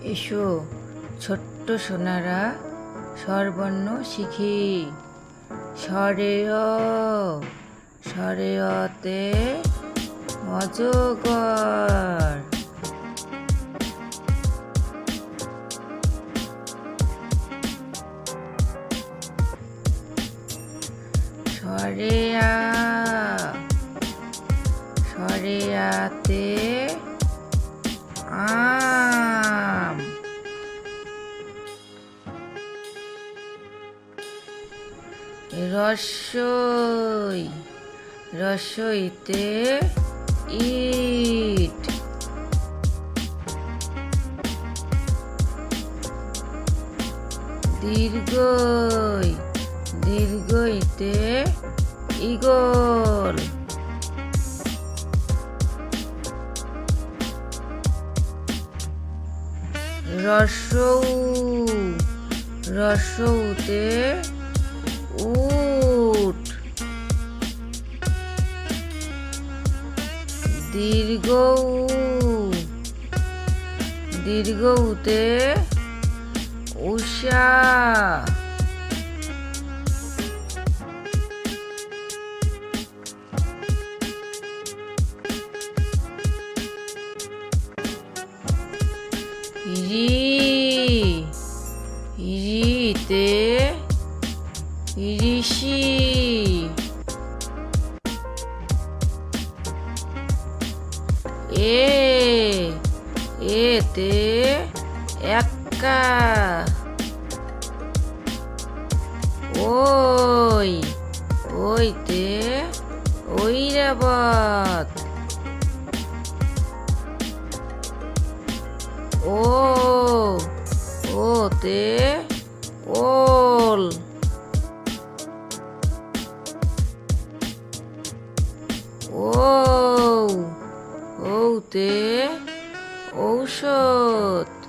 এসো ছোট্ট সোনারা স্বরবর্ণ শিখি। স্বরে অ, স্বরে অতে অজগর। স্বরে আ, স্বরে আতে আম। রস্বই, রস্বইতে ইট। দীর্ঘই, দীর্ঘইতে ঈগল। রস্বউ, রস্বউতে উট। দীর্ঘউ, দীর্ঘউতে উষা। রি, রিতে ঋষি। এ, এতে এক্কা। ওই, ওইতে ঐরাবত। ও, ওতে ওল। ঔ, ঔতে ঔষধ।